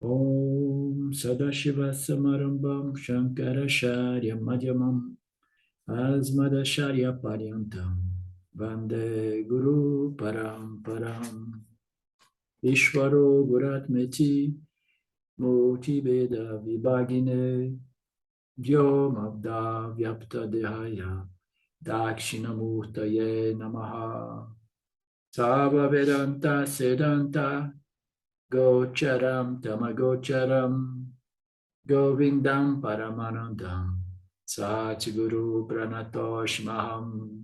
Om Sadashiva Samarambam Shankaracharya Madhyamam Asmadacharya Paryantam Vande Guru Paramparam Ishvaro Guratmeti Murti Veda Vibhagine Vyomabda Vyapta Dehaya Dakshinamurtaye Namaha Sava Vedanta Sedanta Gocharam Tamagocharam Govindam Paramanandam Satguru Pranatoshmaham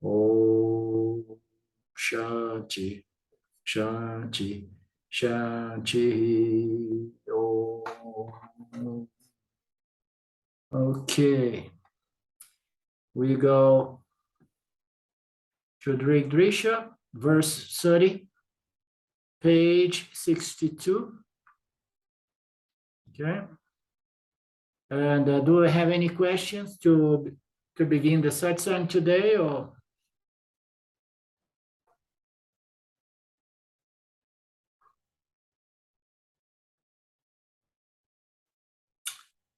Om Shanti Shanti Shanti Om. Okay, we go to Drsya, verse 30, page 62. Okay. And do we have any questions to begin the satsang today, or?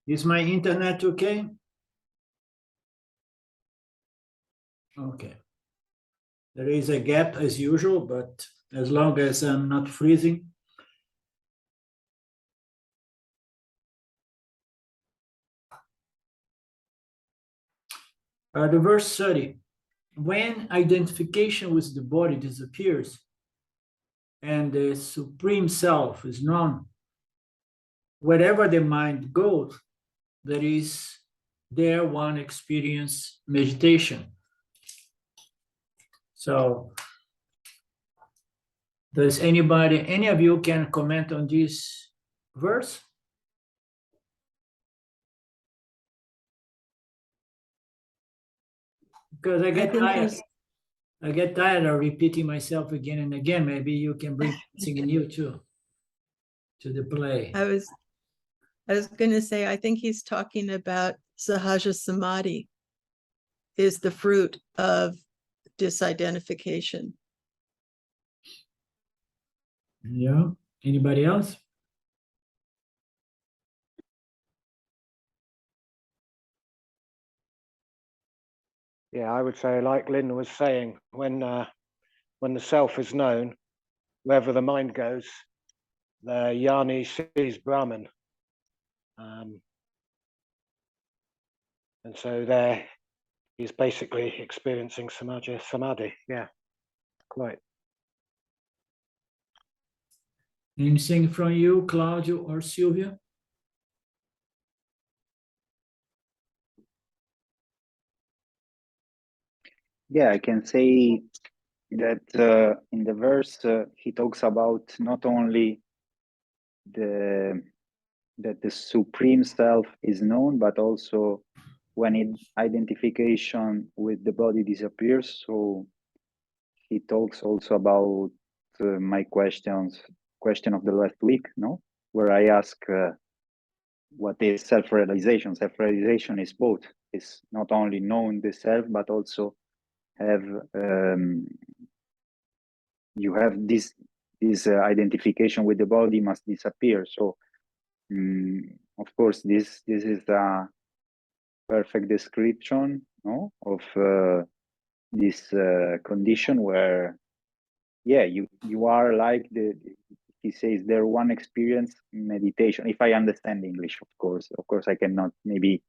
Is my internet okay? Okay. There is a gap as usual, but as long as I'm not freezing. The verse 30. When identification with the body disappears and the Supreme Self is known, wherever the mind goes, there one experience meditation. So, does any of you can comment on this verse? Because I get tired of repeating myself again and again. Maybe you can bring something new too to the play. I was going to say, I think he's talking about Sahaja Samadhi is the fruit of disidentification. Yeah. Anybody else? Yeah, I would say, like Lynn was saying, when the self is known, wherever the mind goes, the Yoni sees Brahman. And so there he's basically experiencing samadhi. Yeah, quite. Anything from you, Claudio or Sylvia? Yeah, I can say that in the verse he talks about not only that the Supreme Self is known, but also when identification with the body disappears. So he talks also about my question of the last week, no, where I ask what is self-realization. Self-realization is both. It's not only knowing the self, but also have you have this identification with the body must disappear. So of course this is a perfect description, no, of this condition where, yeah, you are like he says there one experience meditation, if I understand English. Of course I cannot, maybe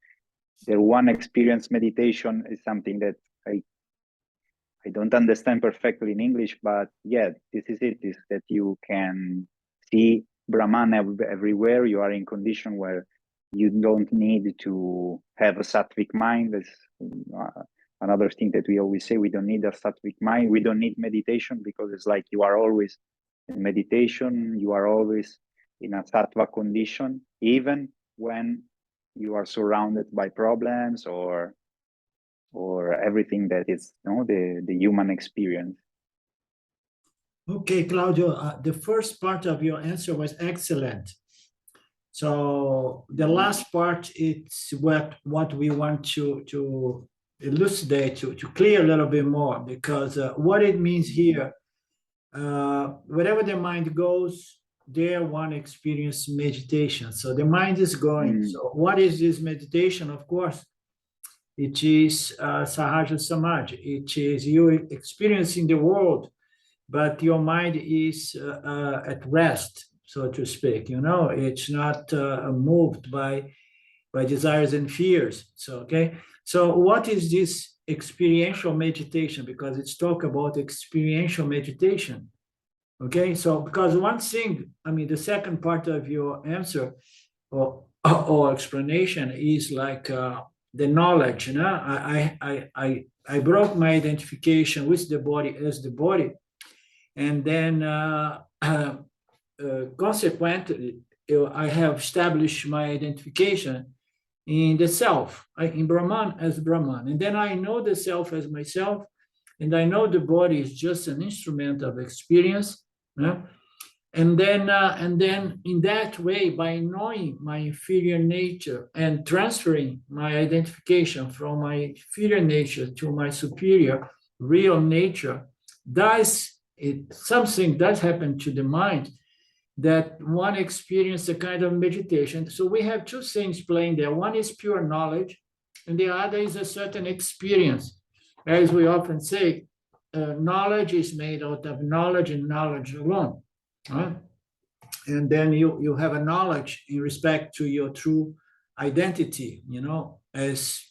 there one experience meditation is something that I don't understand perfectly in English, but yeah, this is it, is that you can see Brahman everywhere. You are in condition where you don't need to have a sattvic mind. That's another thing that we always say, we don't need a sattvic mind. We don't need meditation, because it's like you are always in meditation, you are always in a sattva condition, even when you are surrounded by problems or everything that is, you know, the human experience. Okay, Claudio, the first part of your answer was excellent. So the last part, it's what we want to elucidate, to clear a little bit more, because what it means here, wherever the mind goes, there one experience meditation. So the mind is going. Mm. So what is this meditation? Of course, it is Sahaja Samadhi. It is you experiencing the world, but your mind is at rest, so to speak. You know, it's not moved by desires and fears. So, okay. So what is this experiential meditation? Because it's talk about experiential meditation. Okay. So, because one thing, I mean, the second part of your answer or explanation is like the knowledge, you know, I broke my identification with the body as the body. And then consequently, I have established my identification in the self, in Brahman as Brahman. And then I know the self as myself, and I know the body is just an instrument of experience. Yeah? And then in that way, by knowing my inferior nature and transferring my identification from my inferior nature to my superior real nature, something does happen to the mind, that one experiences a kind of meditation. So we have two things playing there. One is pure knowledge, and the other is a certain experience. As we often say, knowledge is made out of knowledge and knowledge alone. Right? And then you have a knowledge in respect to your true identity, you know, as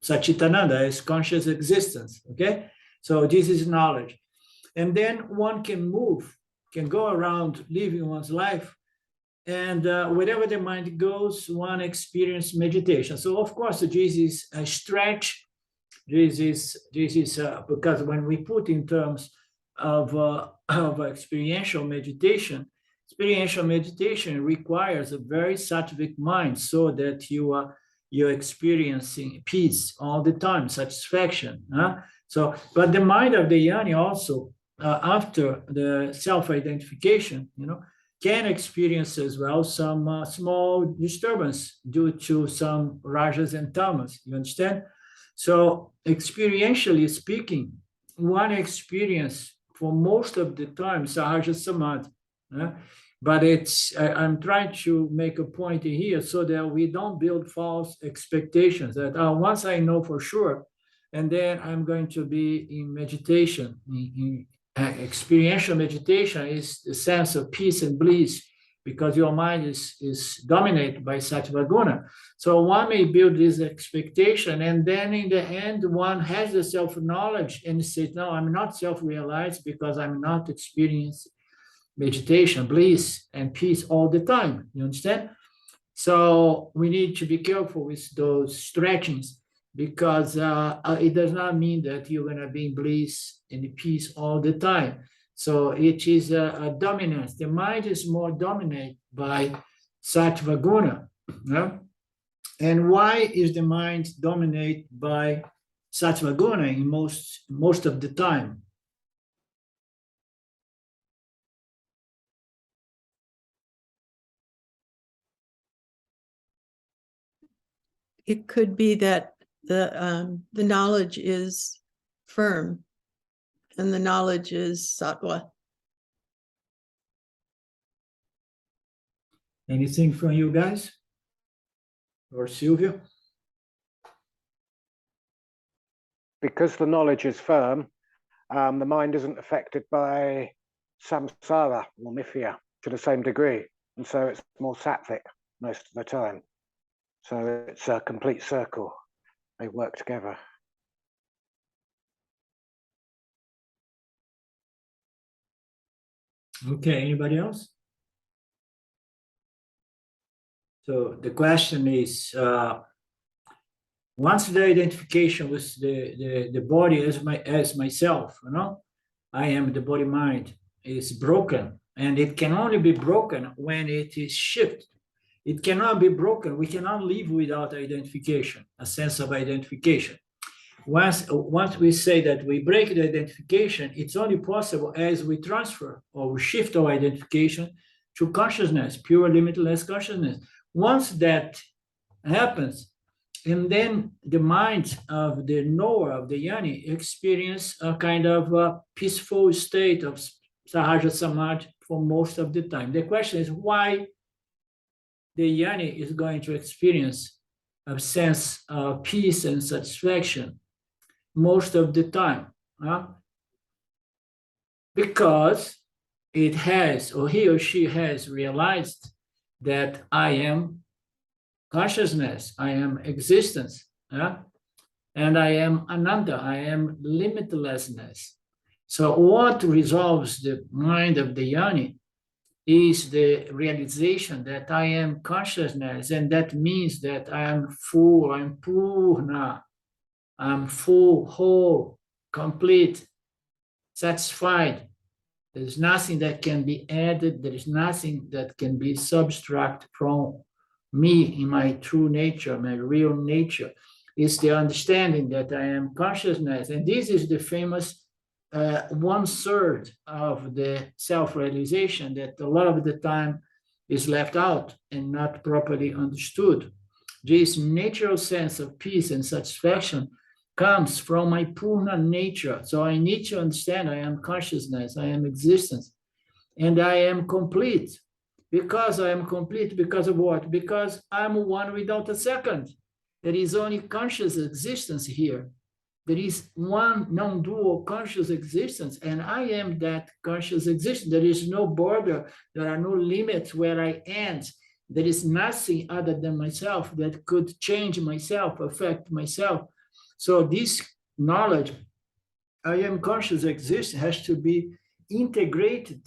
Satchitananda, as conscious existence. Okay, so this is knowledge. And then one can go around living one's life, and wherever the mind goes, one experiences meditation. So of course, this is a stretch. This is because when we put in terms of experiential meditation requires a very sattvic mind, so that you're experiencing peace all the time, satisfaction. So, but the mind of the Jnani also, after the self-identification, you know, can experience as well some small disturbance due to some rajas and tamas. You understand? So, experientially speaking, one experience for most of the time Sahaja Samadhi. But I'm trying to make a point here so that we don't build false expectations that once I know for sure, and then I'm going to be in meditation. Experiential meditation is the sense of peace and bliss, because your mind is dominated by sattva guna. So one may build this expectation, and then in the end, one has the self-knowledge and says, no, I'm not self-realized because I'm not experiencing meditation, bliss, and peace all the time. You understand? So we need to be careful with those stretchings, because it does not mean that you're going to be in bliss and peace all the time. So it is a dominance. The mind is more dominated by sattva guna. Yeah? And why is the mind dominated by sattva guna in most of the time? It could be that the knowledge is firm, and the knowledge is sattva. Anything from you guys? Or Silvia? Because the knowledge is firm, the mind isn't affected by samsara or mithya to the same degree. And so it's more sattvic most of the time. So it's a complete circle. They work together. Okay, anybody else? So the question is, once the identification with the body as myself, you know, I am the body mind, is broken, and it can only be broken when it is shifted. It cannot be broken. We cannot live without identification, a sense of identification. Once we say that we break the identification, it's only possible as we transfer or we shift our identification to consciousness, pure limitless consciousness. Once that happens, and then the mind of the knower, of the Jnani, experience a kind of peaceful state of Sahaja Samadhi for most of the time. The question is why the yoni is going to experience a sense of peace and satisfaction most of the time. Because it has, or he or she has realized that I am consciousness, I am existence, and I am ananda, I am limitlessness. So what resolves the mind of the yoni is the realization that I am consciousness, and that means that I am full, I'm purna, I'm full, whole, complete, satisfied. There's nothing that can be added, there is nothing that can be subtracted from me in my true nature, my real nature. It's the understanding that I am consciousness, and this is the famous 1/3 of the self-realization that a lot of the time is left out and not properly understood. This natural sense of peace and satisfaction comes from my purna nature. So I need to understand I am consciousness, I am existence, and I am complete. Because I am complete, because of what? Because I'm one without a second. There is only conscious existence here. There is one non-dual conscious existence, and I am that conscious existence. There is no border, there are no limits where I end. There is nothing other than myself that could change myself, affect myself. So this knowledge, I am conscious existence, has to be integrated,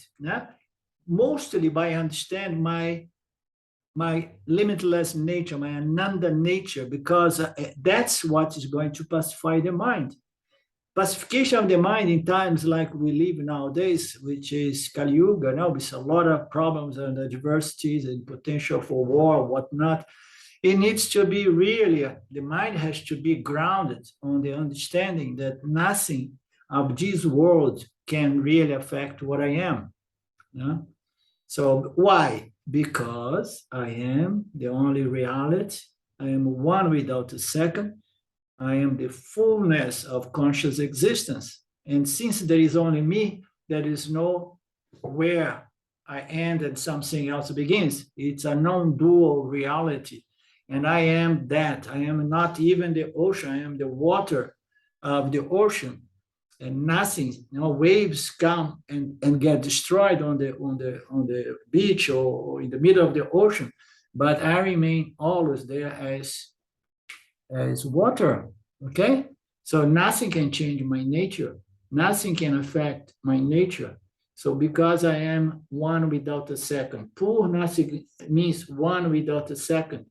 mostly by understanding my limitless nature, my ananda nature, because that's what is going to pacify the mind. Pacification of the mind in times like we live nowadays, which is Kali Yuga, now with a lot of problems and adversities and potential for war, whatnot, it needs to be really, the mind has to be grounded on the understanding that nothing of this world can really affect what I am. So why? Because I am the only reality. I am one without a second. I am the fullness of conscious existence. And since there is only me, there is no where I end and something else begins. It's a non-dual reality. And I am that. I am not even the ocean. I am the water of the ocean. And nothing, waves come and get destroyed on the beach or in the middle of the ocean, but I remain always there as water. Okay, so nothing can change my nature, nothing can affect my nature. So because I am one without a second, purna means one without a second.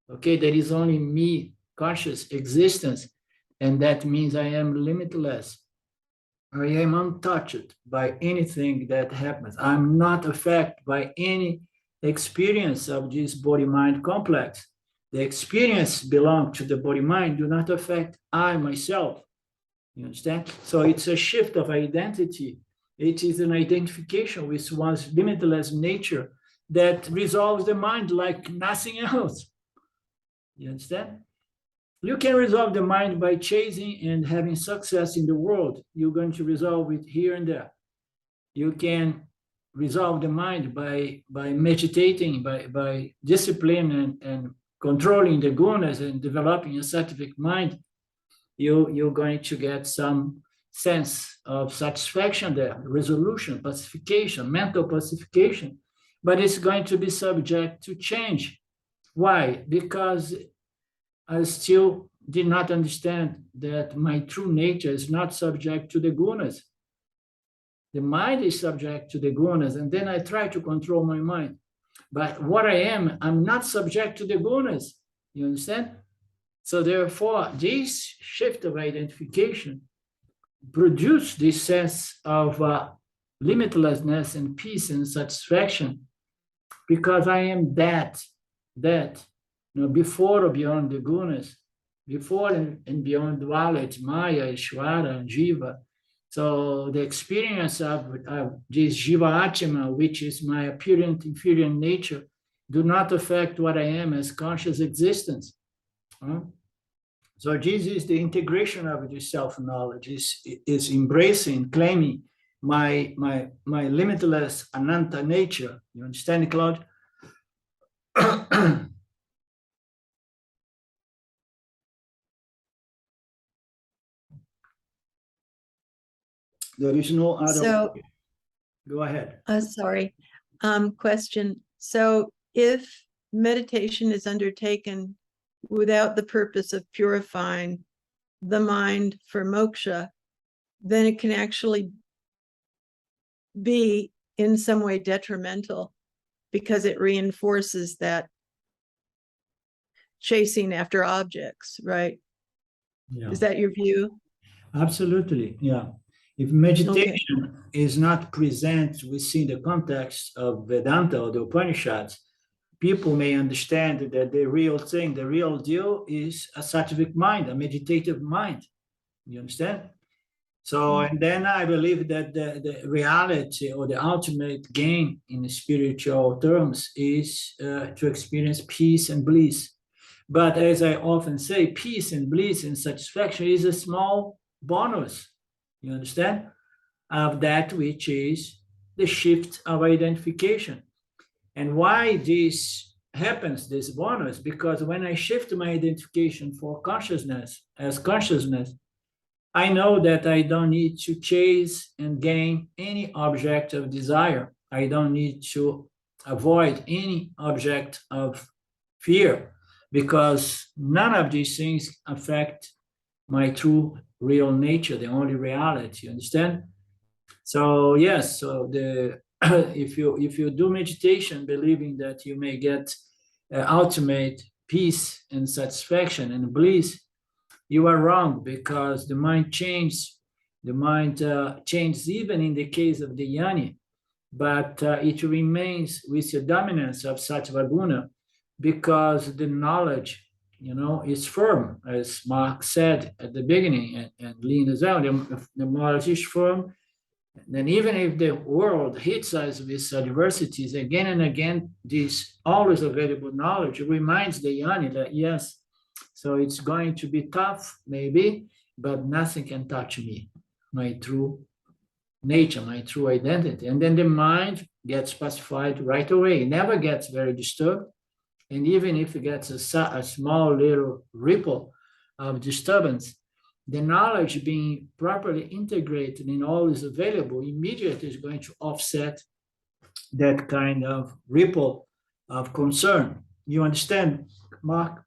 Okay, there is only me, conscious existence, and that means I am limitless. I am untouched by anything that happens. I'm not affected by any experience of this body-mind complex. The experience belongs to the body-mind, do not affect I myself. You understand? So it's a shift of identity. It is an identification with one's limitless nature that resolves the mind like nothing else. You understand? You can resolve the mind by chasing and having success in the world. You're going to resolve it here and there. You can resolve the mind by meditating, by discipline and controlling the gunas and developing a sattvic mind. You're going to get some sense of satisfaction there, resolution, pacification, mental pacification. But it's going to be subject to change. Why? Because I still did not understand that my true nature is not subject to the gunas. The mind is subject to the gunas, and then I try to control my mind. But what I am, I'm not subject to the gunas. You understand? So therefore, this shift of identification produced this sense of limitlessness and peace and satisfaction, because I am that. Before or beyond the gunas, before and beyond duality, Maya, Ishvara, and Jiva. So the experience of this Jiva Atma, which is my apparent inferior nature, do not affect what I am as conscious existence. So this is the integration of this self-knowledge, is embracing, claiming my limitless Ananta nature. You understand, Claude? There is no other. So, Go ahead. sorry, question. So if meditation is undertaken without the purpose of purifying the mind for moksha, then it can actually be in some way detrimental because it reinforces that chasing after objects, right? Yeah. Is that your view? Absolutely, yeah. If meditation is not present within the context of Vedanta or the Upanishads, people may understand that the real thing, the real deal is a sattvic mind, a meditative mind. You understand? So, and then I believe that the reality or the ultimate gain in spiritual terms is to experience peace and bliss. But as I often say, peace and bliss and satisfaction is a small bonus, you understand, of that which is the shift of identification. And why this happens, this bonus? Because when I shift my identification for consciousness as consciousness, I know that I don't need to chase and gain any object of desire. I don't need to avoid any object of fear, because none of these things affect my true real nature, the only reality. You understand? So yes, so the if you do meditation believing that you may get ultimate peace and satisfaction and bliss, you are wrong, because the mind changes. The mind changes even in the case of the yani, but it remains with the dominance of sattva guna, because the knowledge, is firm, as Mark said at the beginning, and Lynn as well. The knowledge is firm. Then even if the world hits us with adversities again and again, this always available knowledge reminds the yani that yes, so it's going to be tough, maybe, but nothing can touch me, my true nature, my true identity. And then the mind gets pacified right away. It never gets very disturbed. And even if it gets a small little ripple of disturbance, the knowledge being properly integrated and always available immediately is going to offset that kind of ripple of concern. You understand, Mark?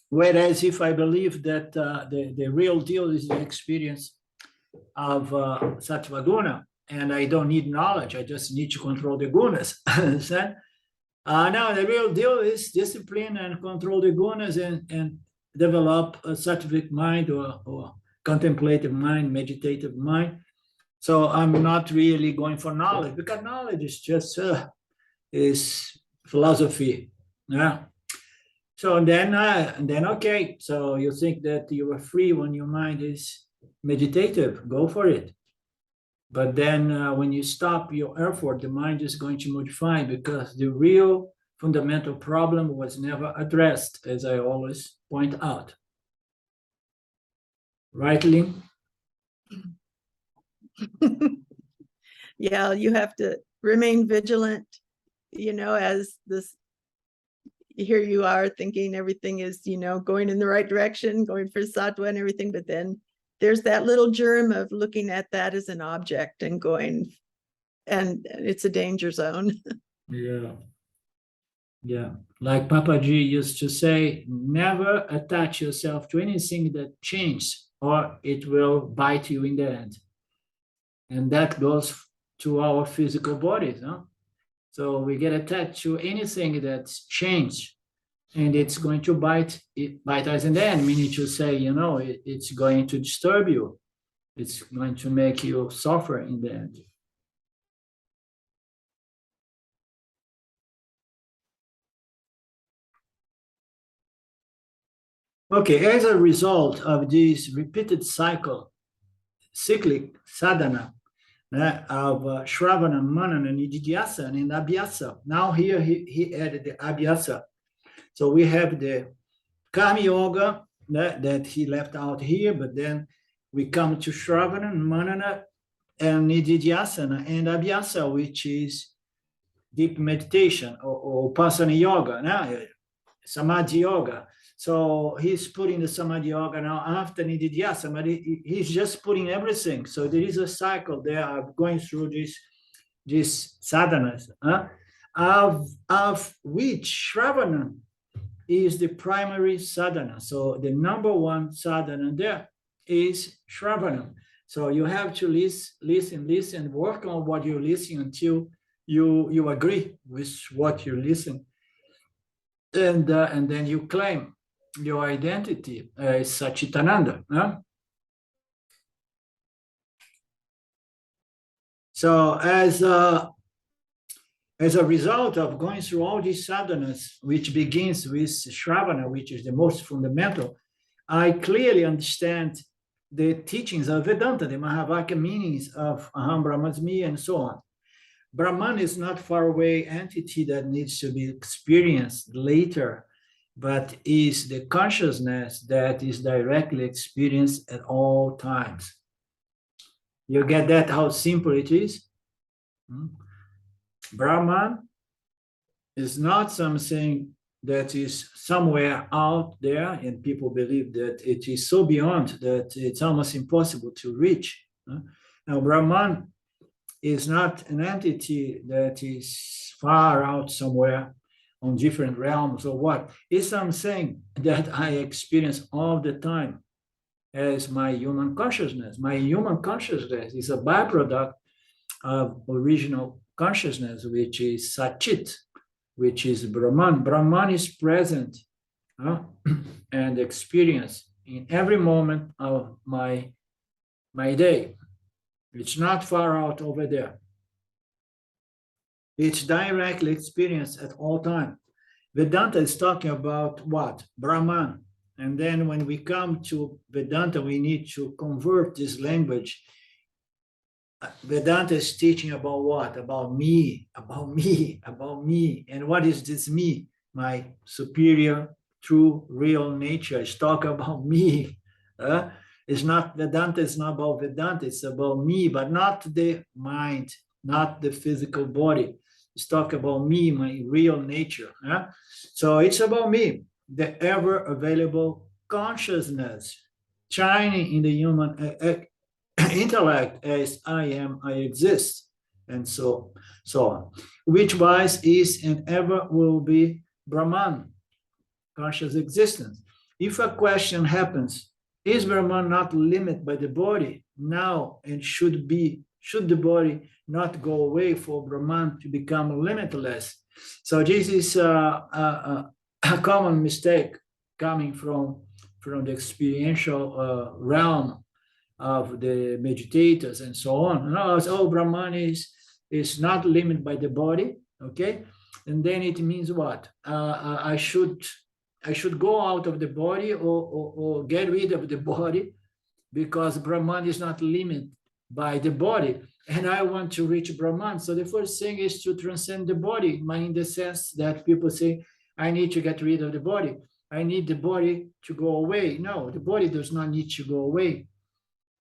Whereas if I believe that the real deal is the experience of sattva guna, and I don't need knowledge, I just need to control the gunas. Now the real deal is discipline and control the gunas and develop a sattvic mind or contemplative mind, meditative mind. So I'm not really going for knowledge, because knowledge is just is philosophy. Yeah. So then okay. So you think that you are free when your mind is meditative? Go for it. But then when you stop your effort, the mind is going to modify, because the real fundamental problem was never addressed, as I always point out. Right, Lynn? Yeah, you have to remain vigilant, as this, here you are thinking everything is, going in the right direction, going for sattva and everything, but then there's that little germ of looking at that as an object and going, and it's a danger zone. Yeah. Yeah. Like Papaji used to say, never attach yourself to anything that changes, or it will bite you in the end. And that goes to our physical bodies. Huh? So we get attached to anything that's changed, and it's going to bite us in the end, meaning to say, it's going to disturb you. It's going to make you suffer in the end. Okay, as a result of this repeated cyclic sadhana of Shravana, Manana, Nididhyasa, and Abhyasa. Now here he added the Abhyasa. So we have the Karma Yoga, that he left out here, but then we come to Shravana, Manana, and Nididhyasana and Abhyasa, which is deep meditation or Upasana yoga, Samadhi yoga. So he's putting the Samadhi yoga now after Nididhyasana, but he's just putting everything. So there is a cycle there of going through these sadhanas, of which Shravana is the primary sadhana. So the number one sadhana there is Shravana. So you have to listen, work on what you listen until you agree with what you listen. And then you claim your identity as Satchitananda. So as a result of going through all these sadhanas, which begins with Shravana, which is the most fundamental, I clearly understand the teachings of Vedanta, the Mahavakya meanings of Aham Brahmasmi and so on. Brahman is not far away entity that needs to be experienced later, but is the consciousness that is directly experienced at all times. You get that, how simple it is? Brahman is not something that is somewhere out there, and people believe that it is so beyond that it's almost impossible to reach. Now, Brahman is not an entity that is far out somewhere on different realms or what. It's something that I experience all the time as my human consciousness. My human consciousness is a byproduct of original consciousness, which is Satchit, which is Brahman. Brahman is present and experienced in every moment of my day. It's not far out over there. It's directly experienced at all time. Vedanta is talking about what? Brahman. And then when we come to Vedanta, we need to convert this language. Vedanta is teaching about what? About me, about me, about me. And what is this me? My superior, true, real nature. It's talking about me. It's not Vedanta, it's not about Vedanta, it's about me, but not the mind, not the physical body. It's talking about me, my real nature. So it's about me, the ever available consciousness, shining in the human intellect as I am, I exist, and so on, which wise is and ever will be Brahman, conscious existence. If a question happens, is Brahman not limited by the body now, and should the body not go away for Brahman to become limitless? So this is a common mistake coming from the experiential realm of the meditators and so on. No, Brahman is not limited by the body, okay? And then it means what? I should go out of the body or get rid of the body, because Brahman is not limited by the body. And I want to reach Brahman. So the first thing is to transcend the body, in the sense that people say, I need to get rid of the body. I need the body to go away. No, the body does not need to go away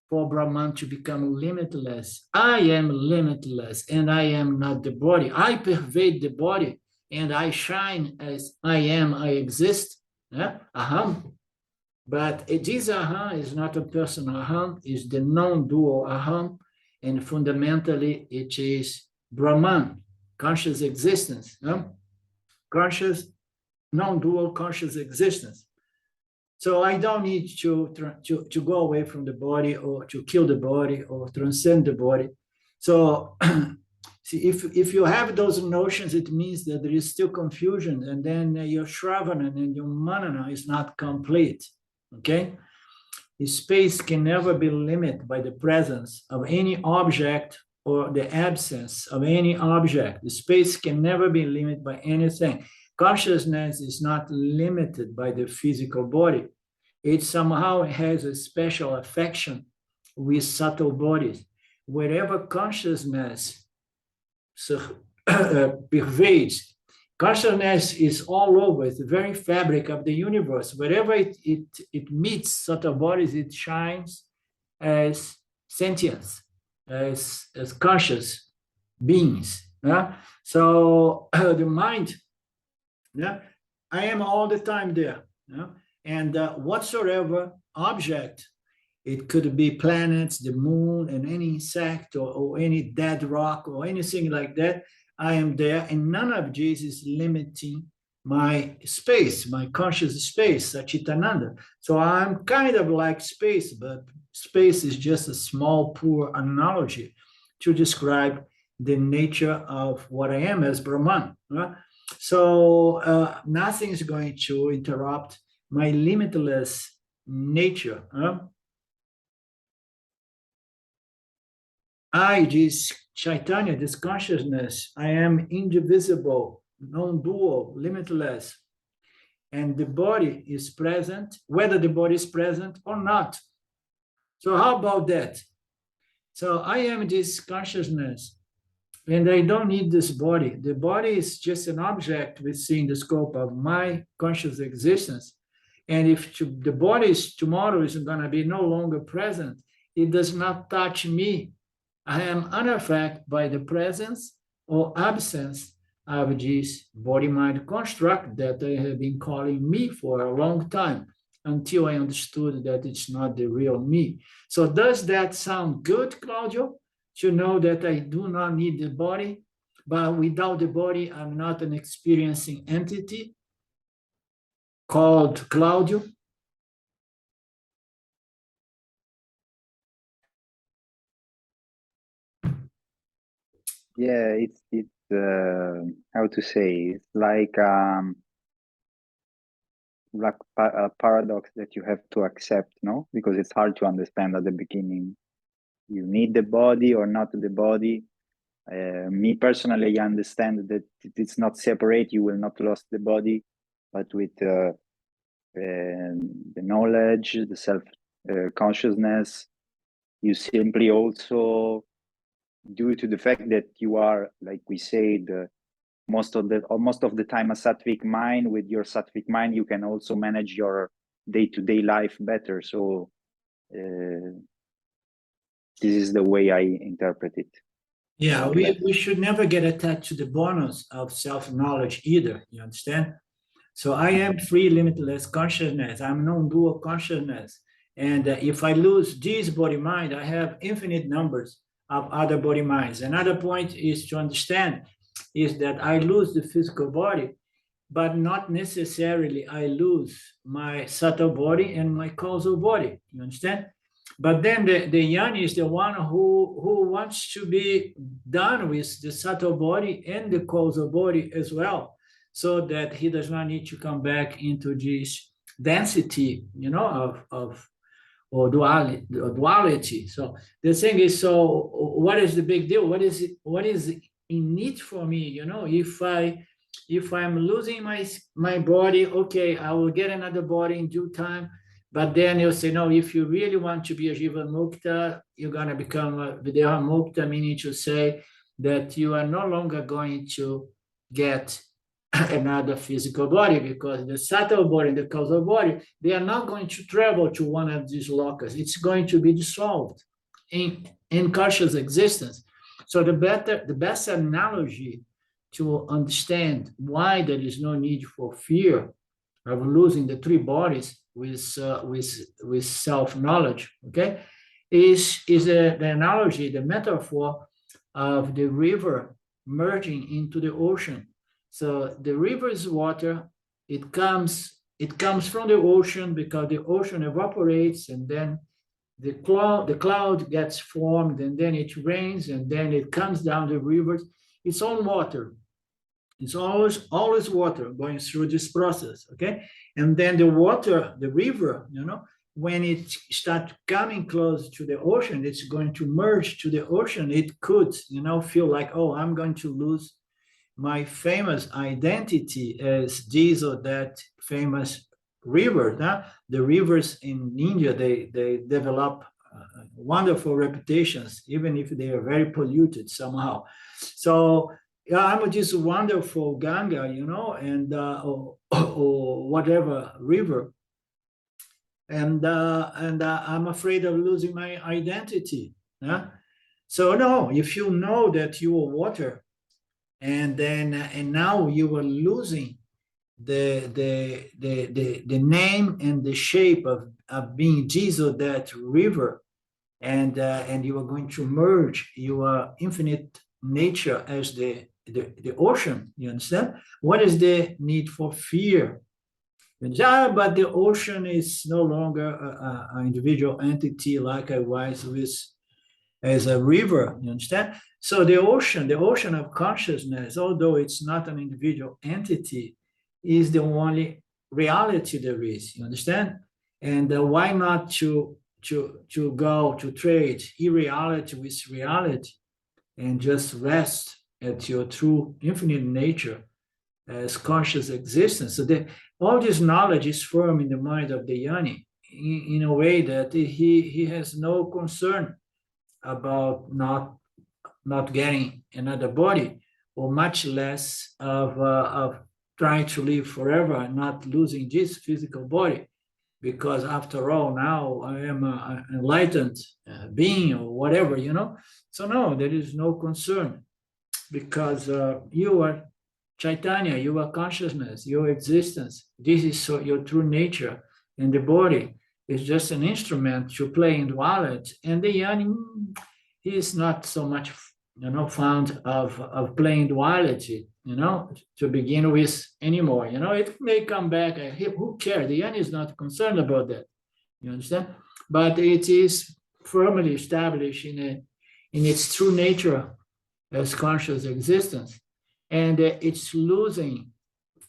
for Brahman to become limitless. I am limitless and I am not the body. I pervade the body and I shine as I am, I exist. Aham. But this aham is not a personal aham, it's the non-dual aham. And fundamentally, it is Brahman, conscious existence. Conscious, non-dual conscious existence. So I don't need to go away from the body or to kill the body or transcend the body. So see, if you have those notions, it means that there is still confusion, and then your Shravana and your Manana is not complete, okay? Space can never be limited by the presence of any object or the absence of any object. The space can never be limited by anything. Consciousness is not limited by the physical body. It somehow has a special affection with subtle bodies. Wherever consciousness pervades, Consciousness is all over. It's the very fabric of the universe. Wherever it meets subtle bodies, it shines as sentience, as conscious beings. Yeah? So the mind, yeah, I am all the time there. Yeah? And whatsoever object, it could be planets, the moon, and any insect or any dead rock or anything like that, I am there, and none of this is limiting my space, my conscious space, Satchitananda. So I'm kind of like space, but space is just a small, poor analogy to describe the nature of what I am as Brahman. Right? So nothing is going to interrupt my limitless nature. I, this Chaitanya, this consciousness, I am indivisible, non-dual, limitless. And the body is present, whether the body is present or not. So how about that? So I am this consciousness, and I don't need this body. The body is just an object within the scope of my conscious existence. And if the body tomorrow is going to be no longer present, it does not touch me. I am unaffected by the presence or absence of this body-mind construct that I have been calling me for a long time, until I understood that it's not the real me. So does that sound good, Claudio? To know that I do not need the body, but without the body, I'm not an experiencing entity called Claudio? Yeah, it's how to say, it's like a paradox that you have to accept, no? Because it's hard to understand at the beginning. You need the body or not the body. Me personally, I understand that it's not separate. You will not lose the body, but with the knowledge, the self consciousness, you simply also, due to the fact that you are, like we say, most of the time a sattvic mind. With your sattvic mind, you can also manage your day-to-day life better. So this is the way I interpret it. Yeah, we should never get attached to the bonus of self-knowledge either, you understand? So I am free, limitless consciousness. I'm non-dual consciousness. And if I lose this body-mind, I have infinite numbers of other body-minds. Another point is to understand is that I lose the physical body, but not necessarily I lose my subtle body and my causal body, you understand? But then the Jnani is the one who wants to be done with the subtle body and the causal body as well, so that he does not need to come back into this density, you know, or duality. So the thing is, so what is the big deal? What is in need for me? You know, if I'm losing my body, okay, I will get another body in due time. But then you'll say, no, if you really want to be a Jiva Mukta, you're going to become a Videha Mukta, meaning to say that you are no longer going to get another physical body, because the subtle body and the causal body, they are not going to travel to one of these locus. It's going to be dissolved in conscious existence. So the best analogy to understand why there is no need for fear of losing the three bodies with self-knowledge, okay, is the analogy, the metaphor of the river merging into the ocean. So the river is water. It comes from the ocean because the ocean evaporates, and then the cloud gets formed, and then it rains, and then it comes down the rivers. It's all water. It's always water going through this process, okay? And then the water, the river, you know, when it starts coming close to the ocean, it's going to merge to the ocean. It could, you know, feel like, oh, I'm going to lose my famous identity as this or that famous river. Huh? The rivers in India, they develop wonderful reputations, even if they are very polluted somehow. So yeah, I'm this wonderful Ganga, and or whatever river, and I'm afraid of losing my identity. Yeah? So no, if you know that you are water, and now you are losing the name and the shape of being Jesus, that river, and you are going to merge your infinite nature as the ocean. You understand? What is the need for fear? But the ocean is no longer an individual entity like I was with as a river. You understand? So the ocean of consciousness, although it's not an individual entity, is the only reality there is. You understand? And why not to go to trade irreality with reality and just rest at your true infinite nature as conscious existence? So all this knowledge is firm in the mind of the Yanni in a way that he has no concern about not getting another body, or much less of trying to live forever and not losing this physical body, because after all, now I am an enlightened being or whatever, So no, there is no concern, because you are Chaitanya, you are consciousness, your existence. This is your true nature, and the body is just an instrument to play in duality. And the Yanni, he is not so much, fond of playing duality, to begin with anymore. It may come back. Who cares? The Yanni is not concerned about that. You understand? But it is firmly established in its true nature as conscious existence, and it's losing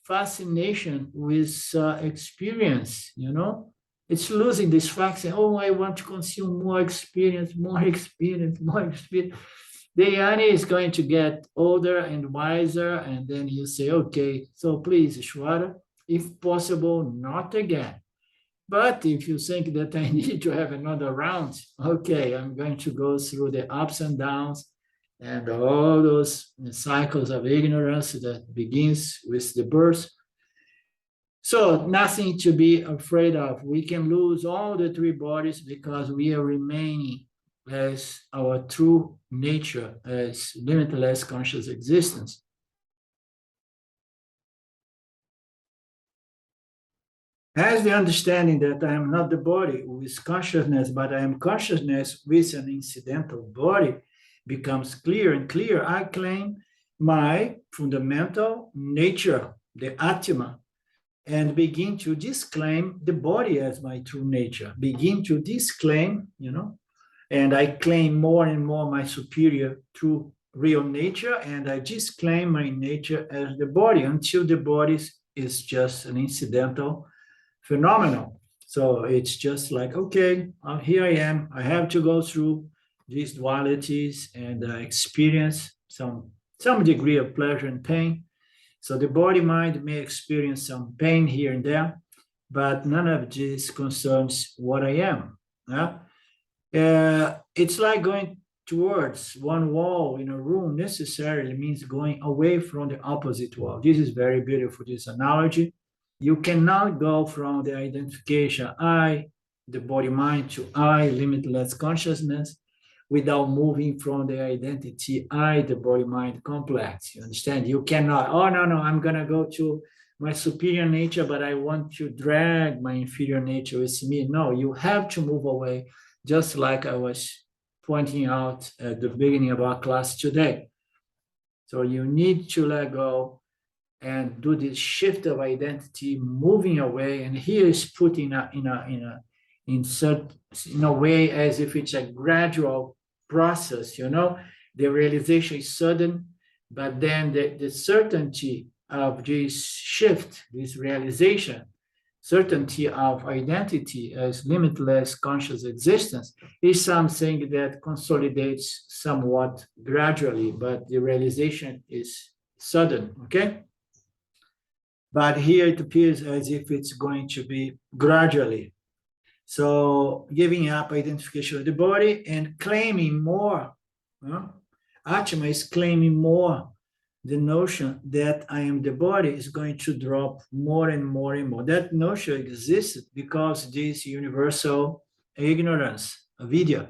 fascination with experience. It's losing this fascination. Oh, I want to consume more experience, more experience, more experience. The Yanni is going to get older and wiser, and then you say, okay, so please, Ishwara, if possible, not again. But if you think that I need to have another round, okay, I'm going to go through the ups and downs and all those cycles of ignorance that begins with the birth. So nothing to be afraid of. We can lose all the three bodies because we are remaining as our true nature, as limitless conscious existence. As the understanding that I am not the body with consciousness, but I am consciousness with an incidental body becomes clear and clear, I claim my fundamental nature, the Atma, and begin to disclaim the body as my true nature, begin to disclaim, and I claim more and more my superior true real nature, and I disclaim my nature as the body until the body is just an incidental phenomenal. So it's just like, okay, here I am. I have to go through these dualities and experience some degree of pleasure and pain. So the body mind may experience some pain here and there, but none of this concerns what I am. It's like going towards one wall in a room necessarily means going away from the opposite wall. This is very beautiful, this analogy. You cannot go from the identification I, the body mind, to I, limitless consciousness, without moving from the identity I, the body mind complex. You understand? You cannot, oh, no, I'm going to go to my superior nature, but I want to drag my inferior nature with me. No, you have to move away, just like I was pointing out at the beginning of our class today. So you need to let go and do this shift of identity, moving away. And here is put in a way as if it's a gradual process. The realization is sudden, but then the certainty of this shift, this realization, certainty of identity as limitless conscious existence, is something that consolidates somewhat gradually, but the realization is sudden. Okay. But here it appears as if it's going to be gradually. So giving up identification of the body and claiming more. Atma is claiming more the notion that I am the body is going to drop more and more and more. That notion exists because this universal ignorance, avidya.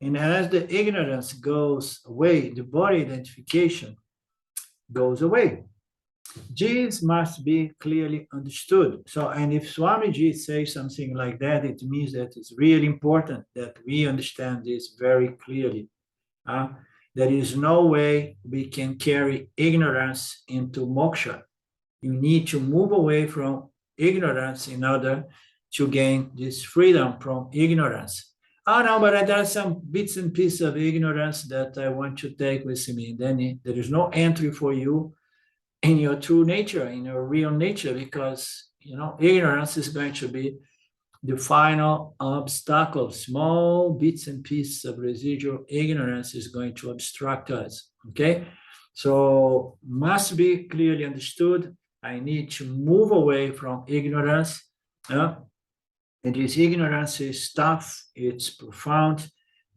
And as the ignorance goes away, the body identification goes away. This must be clearly understood. So, and if Swamiji says something like that, it means that it's really important that we understand this very clearly. There is no way we can carry ignorance into moksha. You need to move away from ignorance in order to gain this freedom from ignorance. Oh no, but there are some bits and pieces of ignorance that I want to take with me. Then there is no entry for you in your true nature, in your real nature, because ignorance is going to be the final obstacle. Small bits and pieces of residual ignorance is going to obstruct us. Okay, so must be clearly understood. I need to move away from ignorance. And this ignorance is tough, it's profound.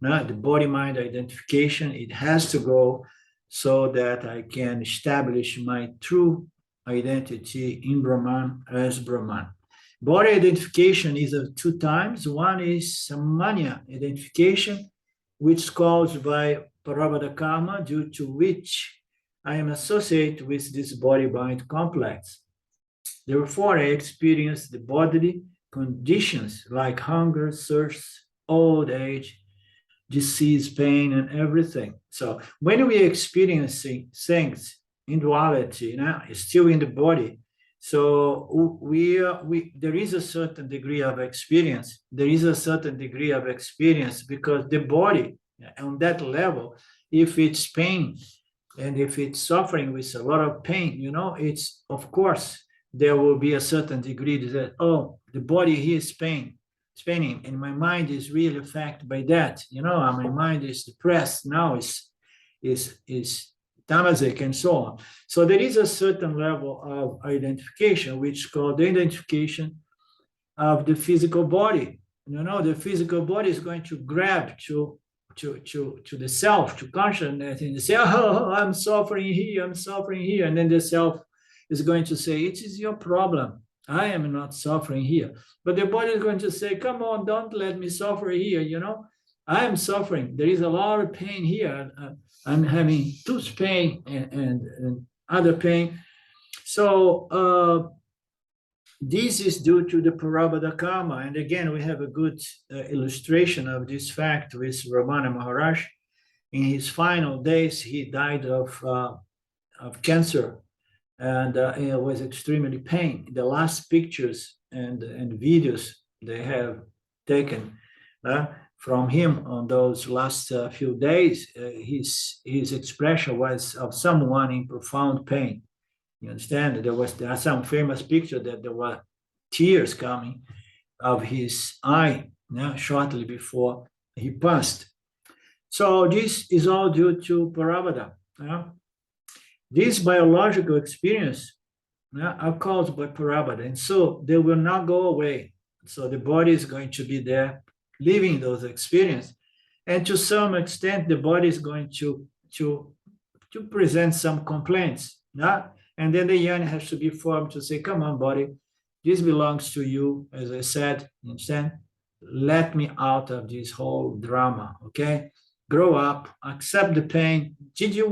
The body-mind identification, it has to go so that I can establish my true identity in Brahman as Brahman. Body identification is of two types. One is Samanya identification, which is caused by Parabhada karma, due to which I am associated with this body-mind complex. Therefore, I experience the bodily conditions like hunger, thirst, old age, disease, pain, and everything. So when we are experiencing things in duality, still in the body, so there is a certain degree of experience. There is a certain degree of experience because the body, on that level, if it's pain and if it's suffering with a lot of pain, it's, of course, there will be a certain degree that, oh, the body here is paining, and my mind is really affected by that. My mind is depressed now, is tamasic, and so on. So there is a certain level of identification, which is called the identification of the physical body. The physical body is going to grab to the self, to consciousness, and say, oh, I'm suffering here, and then the self is going to say, it is your problem. I am not suffering here. But the body is going to say, come on, don't let me suffer here. I am suffering. There is a lot of pain here. I'm having tooth pain and other pain. So this is due to the Parabhada karma. And again, we have a good illustration of this fact with Ramana Maharaj. In his final days, he died of cancer. And it was extremely pain. The last pictures and videos they have taken from him on those last few days, his expression was of someone in profound pain. You understand? There are some famous pictures that there were tears coming of his eye shortly before he passed. So this is all due to Parabhada. This biological experience are caused by Parabhada, and so they will not go away. So the body is going to be there, living those experiences, and to some extent, the body is going to present some complaints. And then the yoni has to be formed to say, come on, body, this belongs to you, as I said, you understand? Let me out of this whole drama, okay? Grow up, accept the pain. Didn't you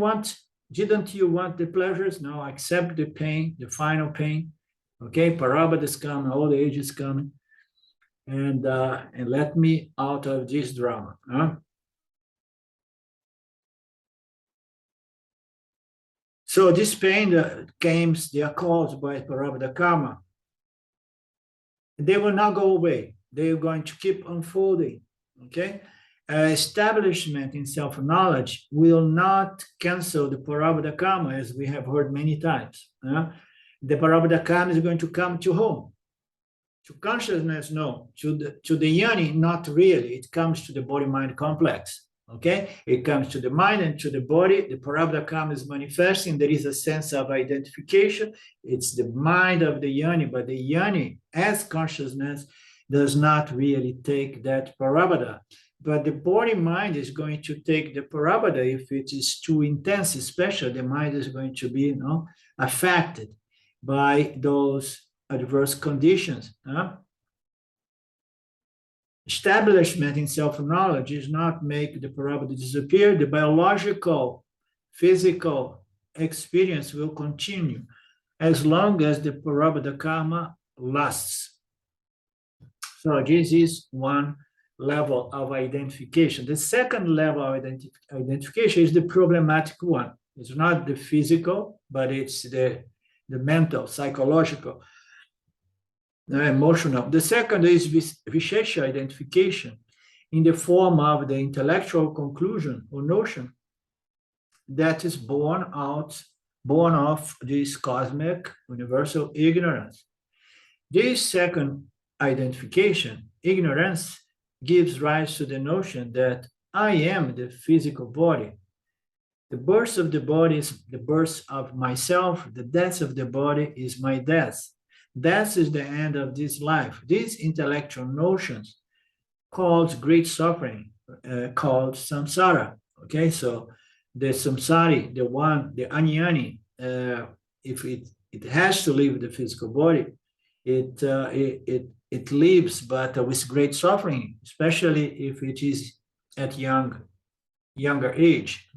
want the pleasures? No, accept the pain, the final pain. Okay, Parabhada is coming, old age is coming, and let me out of this drama. So this pain they are caused by Parabhada karma. They will not go away. They are going to keep unfolding. Okay. Establishment in self-knowledge will not cancel the Parabhada karma, as we have heard many times. The Parabhada karma is going to come to whom? To consciousness? No. To the yoni? Not really. It comes to the body-mind complex. Okay? It comes to the mind and to the body. The Parabhada karma is manifesting. There is a sense of identification. It's the mind of the yoni, but the yoni, as consciousness, does not really take that Parabhada. but the body mind is going to take the parabada if it is too intense, especially the mind is going to be, affected by those adverse conditions. Establishment in self-knowledge is not make the parabada disappear. The biological, physical experience will continue as long as the parabada karma lasts. So this is one level of identification. The second level of identification is the problematic one. It's not the physical, but it's the mental, psychological, emotional. The second is Vishesha identification in the form of the intellectual conclusion or notion that is born of this cosmic universal ignorance. This second identification, ignorance, gives rise to the notion that I am the physical body. The birth of the body is the birth of myself. The death of the body is my death. Death is the end of this life. These intellectual notions called great suffering, called samsara. Okay, so the samsari, the anyani, if it has to leave the physical body, it lives, but with great suffering, especially if it is at younger age.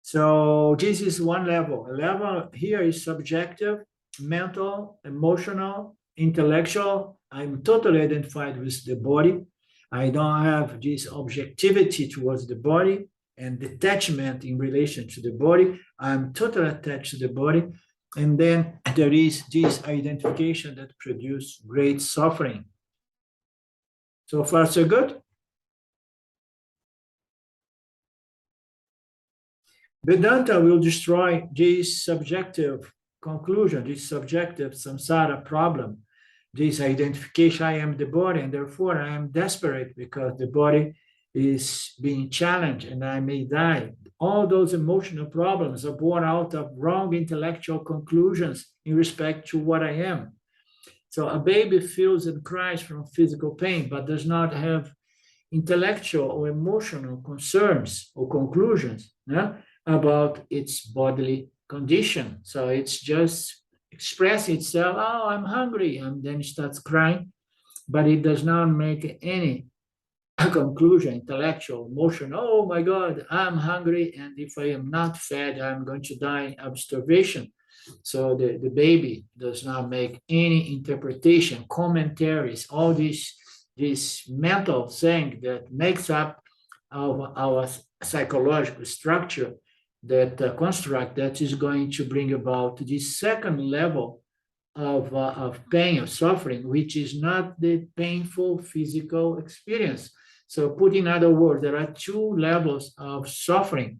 So this is one level. A level here is subjective, mental, emotional, intellectual. I'm totally identified with the body. I don't have this objectivity towards the body and detachment in relation to the body. I'm totally attached to the body. And then there is this identification that produces great suffering. So far, so good? Vedanta will destroy this subjective conclusion, this subjective samsara problem, this identification, I am the body, and therefore I am desperate because the body is being challenged and I may die. All those emotional problems are born out of wrong intellectual conclusions in respect to what I am. So a baby feels and cries from physical pain, but does not have intellectual or emotional concerns or conclusions about its bodily condition. So it's just express itself, oh, I'm hungry, and then it starts crying, but it does not make any conclusion, intellectual, emotional, oh my God, I'm hungry, and if I am not fed, I'm going to die of starvation. So the baby does not make any interpretation, commentaries, all this mental thing that makes up our psychological structure, that construct that is going to bring about this second level of pain, of suffering, which is not the painful physical experience. So put in other words, there are two levels of suffering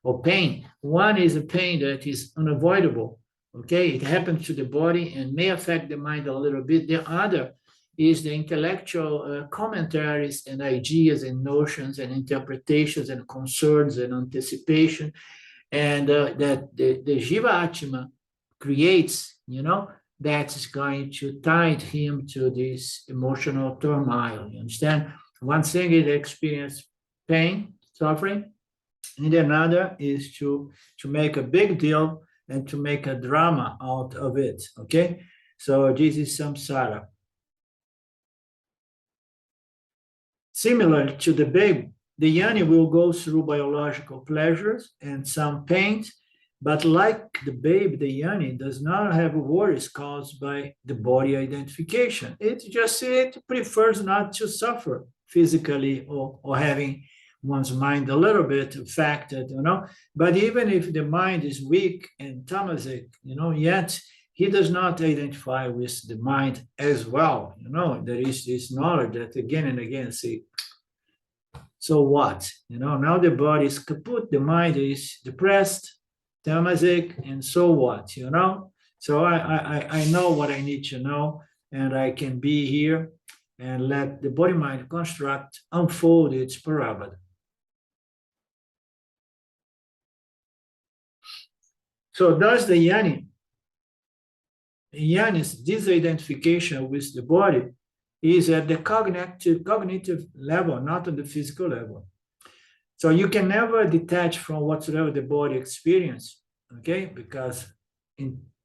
or pain. One is a pain that is unavoidable. Okay, it happens to the body and may affect the mind a little bit. The other is the intellectual commentaries and ideas and notions and interpretations and concerns and anticipation, and that the Jiva Atma creates, that is going to tie him to this emotional turmoil. You understand? One thing is experience pain, suffering, and another is to make a big deal and to make a drama out of it. Okay, so this is samsara. Similar to the babe, the yoni will go through biological pleasures and some pains, but like the babe, the yoni does not have worries caused by the body identification. It prefers not to suffer physically or having one's mind a little bit affected, But even if the mind is weak and tamasic, yet he does not identify with the mind as well. There is this knowledge that again and again say, so what? Now the body is kaput, the mind is depressed, tamasic, and so what? So I know what I need to know, and I can be here and let the body-mind construct unfold its parabada. So does the yoni's disidentification with the body is at the cognitive level, not on the physical level. So you can never detach from whatsoever the body experience, okay? Because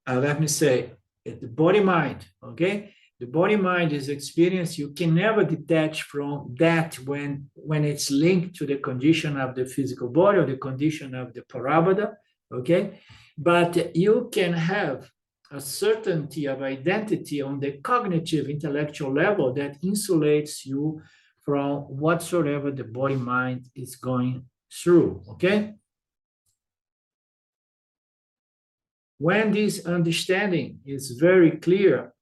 let me say, the body-mind, okay? The body-mind is experience. You can never detach from that when it's linked to the condition of the physical body or the condition of the paraboda, okay? But you can have a certainty of identity on the cognitive intellectual level that insulates you from whatsoever the body-mind is going through, okay? When this understanding is very clear,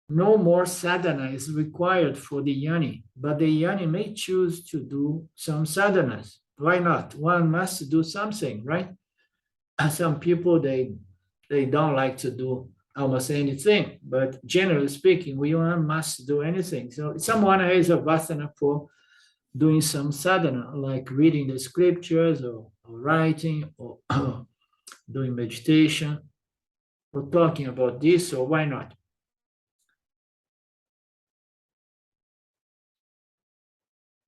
no more sadhana is required for the yoni, but the yoni may choose to do some sadhanas. Why not? One must do something, right? Some people, they don't like to do almost anything, but generally speaking, one must do anything. So someone has a vasana for doing some sadhana, like reading the scriptures or writing or doing meditation. We're talking about this, so why not?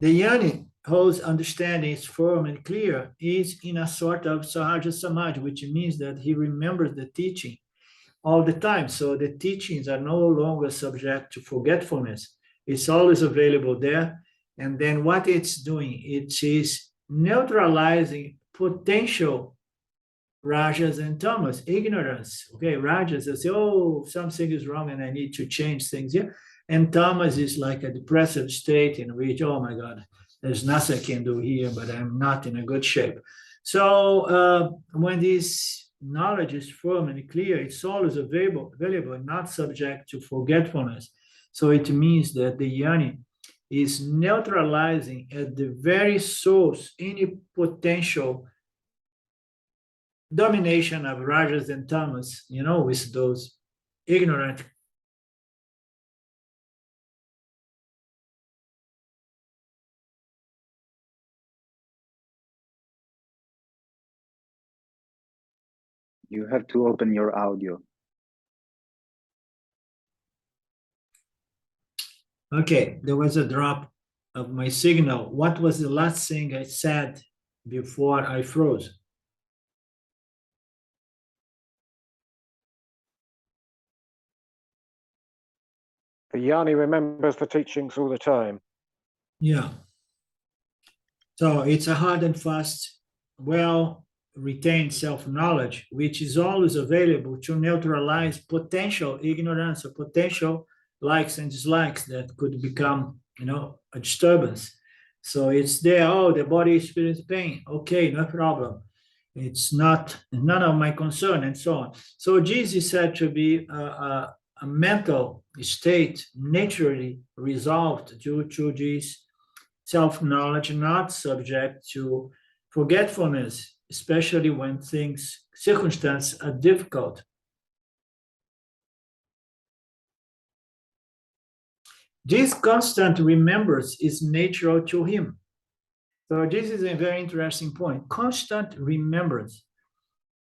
The yoni, whose understanding is firm and clear, is in a sort of sahaja samadhi, which means that he remembers the teaching all the time. So the teachings are no longer subject to forgetfulness. It's always available there. And then what it's doing, it is neutralizing potential rajas and tamas, ignorance. Okay, rajas, they say, oh, something is wrong and I need to change things here. And tamas is like a depressive state in which, oh my God, there's nothing I can do here, but I'm not in a good shape. So when this knowledge is firm and clear, it's always available and not subject to forgetfulness. So it means that the yoni is neutralizing at the very source any potential domination of rajas and tamas, with those ignorant. You have to open your audio. Okay, there was a drop of my signal. What was the last thing I said before I froze? The yoni remembers the teachings all the time. Yeah. So it's a hard and fast, well-retained self-knowledge, which is always available to neutralize potential ignorance or potential likes and dislikes that could become, a disturbance. So it's there, oh, the body experiences pain. Okay, no problem. It's none of my concern, and so on. So this is said to be a mental state naturally resolved due to this self-knowledge, not subject to forgetfulness, especially when circumstances are difficult. This constant remembrance is natural to him. So this is a very interesting point. Constant remembrance.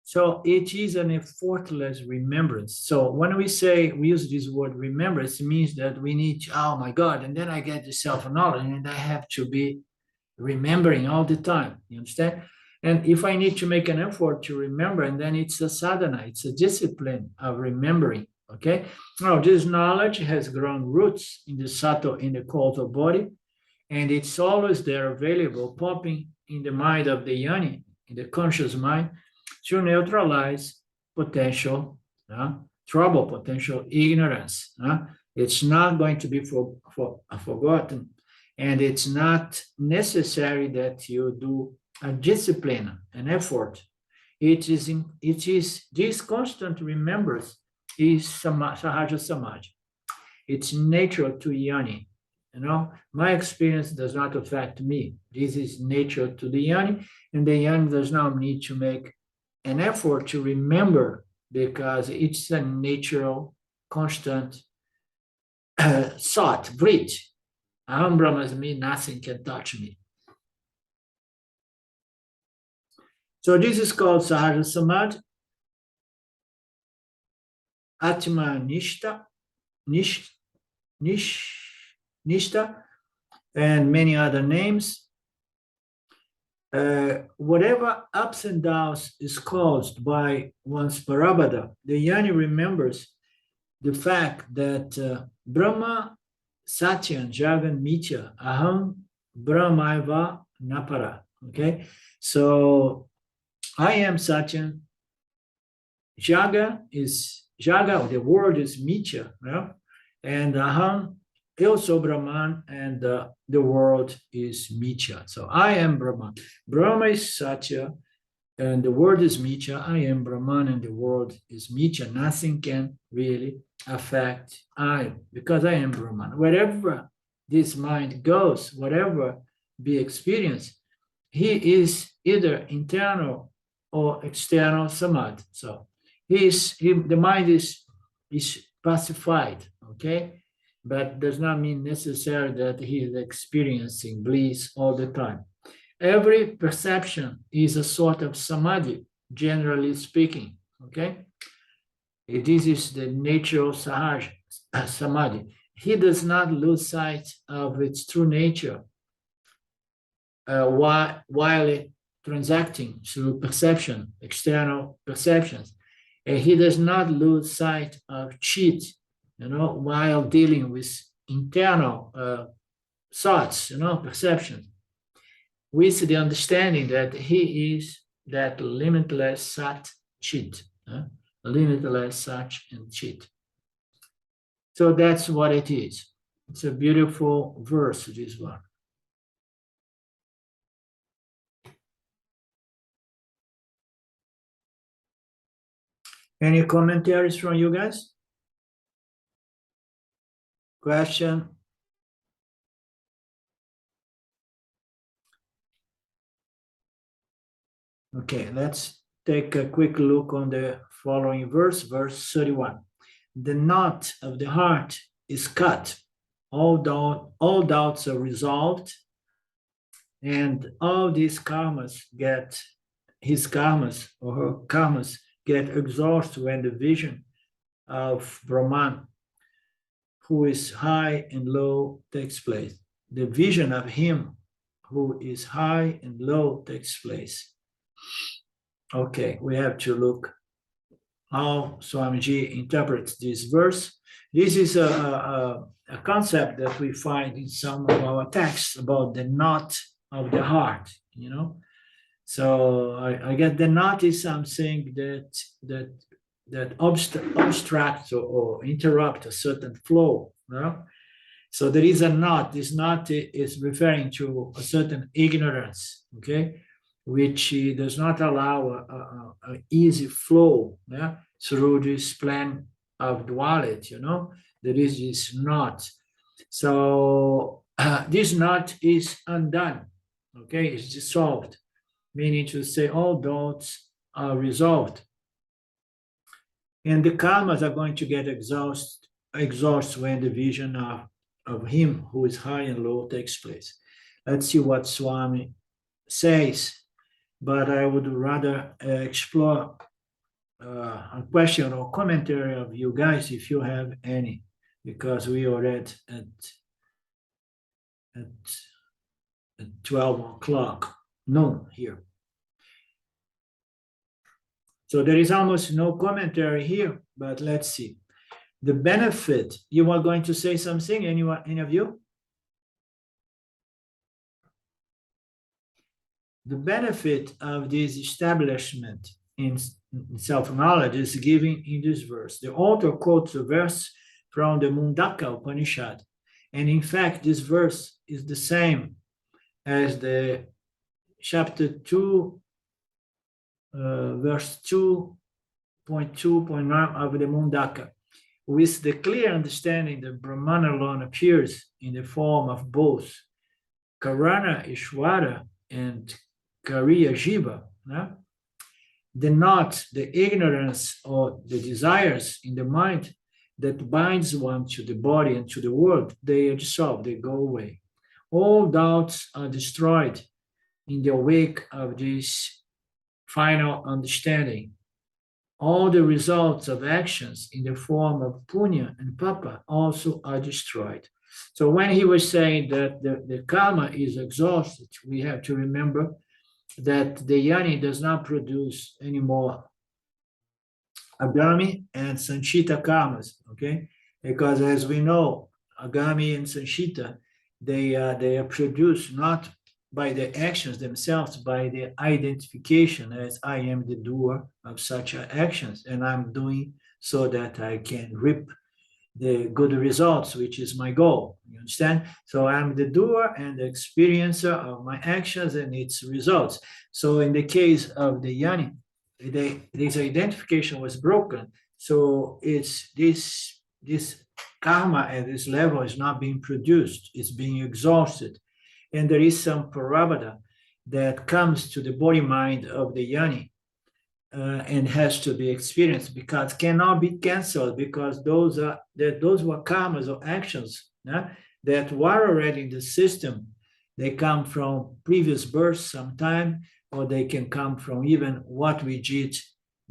So it is an effortless remembrance. So when we use this word remembrance, it means that we need to, oh my God, and then I get the self-knowledge and I have to be remembering all the time. You understand? And if I need to make an effort to remember, and then it's a sadhana, it's a discipline of remembering. Okay. Now, this knowledge has grown roots in the subtle, in the causal body, and it's always there available, popping in the mind of the yoni, in the conscious mind, to neutralize potential trouble, potential ignorance. It's not going to be forgotten. And it's not necessary that you do a discipline, an effort. It is this constant remembrance is sahaja samadhi. It's natural to yoni. My experience does not affect me. This is nature to the yoni, and the yoni does not need to make an effort to remember because it's a natural, constant thought, breath. Aham Brahmasmi, nothing can touch me. So this is called Sahaja Samadhi, Atma Nishta, Nishta, and many other names. Whatever ups and downs is caused by one's Parabhada, the Jnani remembers the fact that Brahma, Satyan, Jagan, Mitya, Aham, Brahmaiva, Napara. Okay, so I am Satyan. Jaga, the word is Mitya, yeah? And Aham, also Brahman, and the world is Mitya. So I am Brahman. Brahma is Satya, and the word is Mitya. I am Brahman, and the world is Mitya. Nothing can really affect I, because I am Brahman. Wherever this mind goes, whatever be experienced, he is either internal or external samadhi. So the mind is pacified, okay? But does not mean necessarily that he is experiencing bliss all the time. Every perception is a sort of samadhi, generally speaking, okay? This is the nature of samadhi. He does not lose sight of its true nature while transacting through perception, external perceptions. And he does not lose sight of chit, while dealing with internal thoughts, perceptions, with the understanding that he is that limitless sat chit, limitless sat and chit. So that's what it is. It's a beautiful verse, this one. Any commentaries from you guys? Question? Okay, let's take a quick look on the following verse, verse 31. The knot of the heart is cut, all doubts are resolved, and all these karmas his karmas or her karmas get exhausted when the vision of Brahman, who is high and low, takes place. The vision of him who is high and low takes place. Okay, we have to look how Swamiji interprets this verse. This is a concept that we find in some of our texts about the knot of the heart, So I get the knot is something that obstructs or interrupts a certain flow. So there is a knot. This knot is referring to a certain ignorance, okay, which does not allow an easy flow through this plane of duality. There is this knot. So this knot is undone, okay, it's dissolved, meaning to say all doubts are resolved. And the karmas are going to get exhausted when the vision of him who is high and low takes place. Let's see what Swami says, but I would rather explore a question or commentary of you guys if you have any, because we are at 12 o'clock noon here. So there is almost no commentary here, but let's see. The benefit, you are going to say something, anyone, any of you? The benefit of this establishment in self-knowledge is given in this verse. The author quotes a verse from the Mundaka Upanishad. And in fact, this verse is the same as the chapter 2, verse 2.2.9 of the Mundaka, with the clear understanding that Brahman alone appears in the form of both Karana Ishvara and Kariya Jiva. The knot, the ignorance or the desires in the mind that binds one to the body and to the world, they are dissolved, they go away. All doubts are destroyed in the wake of this final understanding. All the results of actions in the form of punya and papa also are destroyed. So when he was saying that the karma is exhausted, we have to remember that the yoni does not produce anymore agami and sanchita karmas, okay? Because as we know, agami and sanchita, they are produced not by the actions themselves, by the identification as I am the doer of such actions, and I'm doing so that I can reap the good results, which is my goal. You understand? So I'm the doer and the experiencer of my actions and its results. So in the case of the yoni, this identification was broken. So it's this karma at this level is not being produced, it's being exhausted. And there is some parabada that comes to the body mind of the yoni and has to be experienced because cannot be canceled, because those were karmas or actions that were already in the system. They come from previous births sometime, or they can come from even what we did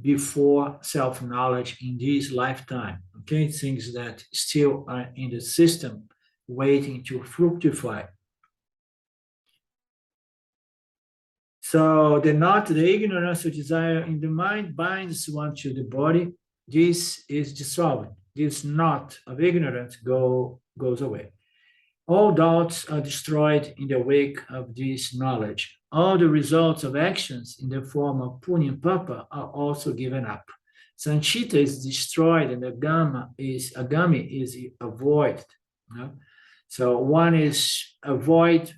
before self-knowledge in this lifetime. Okay, things that still are in the system waiting to fructify. So the ignorance or desire in the mind binds one to the body. This is dissolved. This knot of ignorance goes away. All doubts are destroyed in the wake of this knowledge. All the results of actions in the form of punya and papa are also given up. Sanchita is destroyed and agami is avoided. So one is avoiding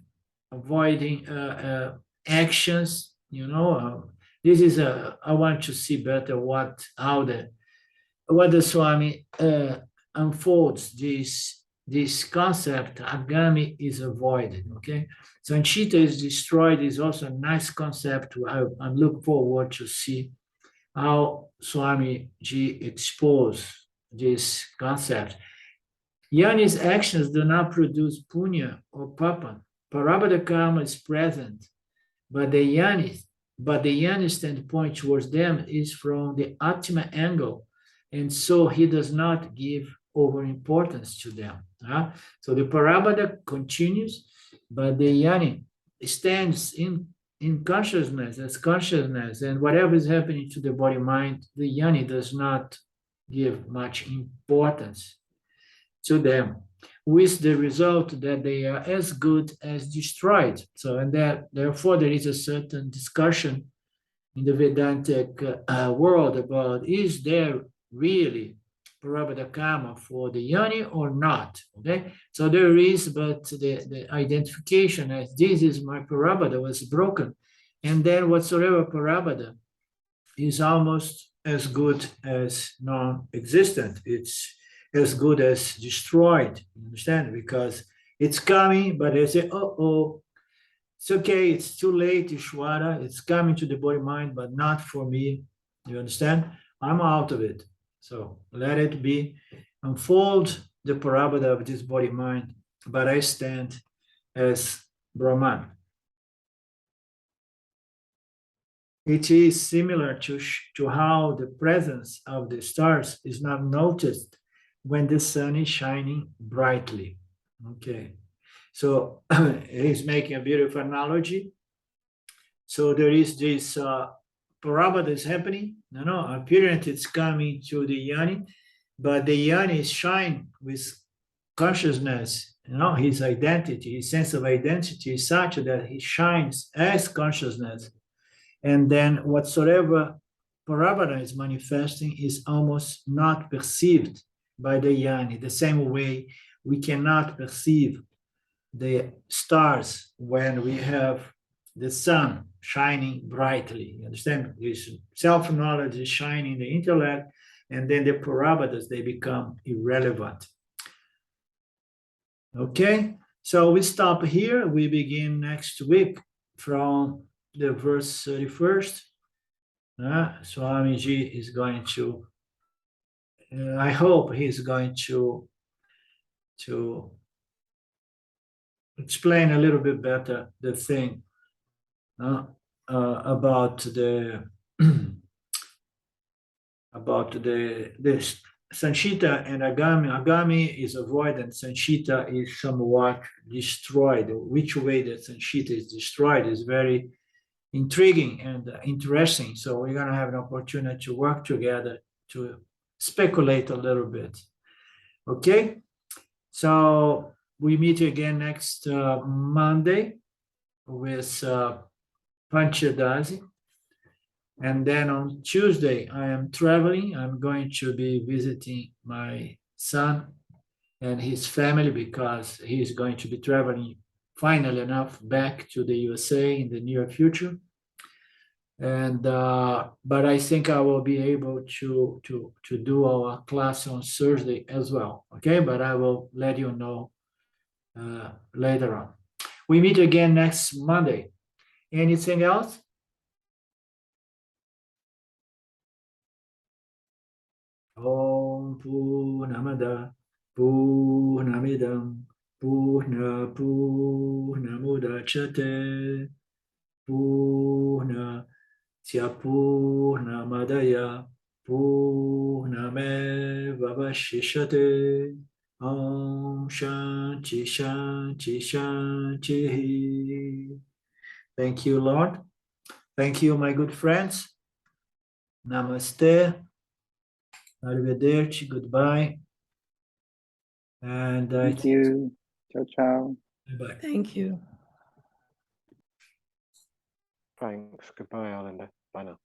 actions, this is I want to see better how the Swami unfolds this concept. Agami is avoided, okay? Sanchita is destroyed is also a nice concept. I look forward to see how Swami Ji expose this concept. Yoni's actions do not produce punya or papa. Parabhada karma is present, but the yani standpoint towards them is from the Atma angle, and so he does not give over importance to them. So the Parabhada continues, but the yani stands in consciousness as consciousness, and whatever is happening to the body mind, the yani does not give much importance to them, with the result that they are as good as destroyed. So, and that therefore there is a certain discussion in the Vedantic world about, is there really Parabhada karma for the yoni or not? Okay, so there is, but the identification as this is my Parabhada was broken, and then whatsoever Parabhada is almost as good as non-existent. It's as good as destroyed, you understand? Because it's coming, but they say, it's okay, it's too late, Ishwara, it's coming to the body mind, but not for me, you understand? I'm out of it. So let it be, unfold the Parabhada of this body mind, but I stand as Brahman. It is similar to how the presence of the stars is not noticed when the sun is shining brightly. Okay, so he's making a beautiful analogy. So there is this parabha that's happening. Apparently it's coming to the yoni, but the yoni is shine with consciousness. His identity, his sense of identity is such that he shines as consciousness. And then whatsoever parabhada is manifesting is almost not perceived by the yani, the same way we cannot perceive the stars when we have the sun shining brightly. You understand? This self-knowledge is shining the intellect, and then the parabhadas, they become irrelevant. Okay, so we stop here. We begin next week from the verse 31st. Swamiji is going to, I hope he's going to explain a little bit better the thing about the Sanchita and Agami. Agami is avoided, Sanchita is somewhat destroyed. Which way that Sanchita is destroyed is very intriguing and interesting. So we're going to have an opportunity to work together to speculate a little bit. Okay, so we meet again next Monday with Panchadasi. And then on Tuesday, I am traveling. I'm going to be visiting my son and his family because he's going to be traveling finally enough back to the USA in the near future. And but I think I will be able to do our class on Thursday as well. Okay, but I will let you know later on. We meet again next Monday. Anything else? Om Purnamada Purnamidam Purna Purnamudachyate Purna Purnamadaya Purnamevavashishate. Om Shanti Shanti Shanti. Thank you, Lord. Thank you, my good friends. Namaste. Arrivederci. Goodbye. And Thank you. Ciao, ciao. bye. Thank you. Thanks. Goodbye, Islander. Bye now.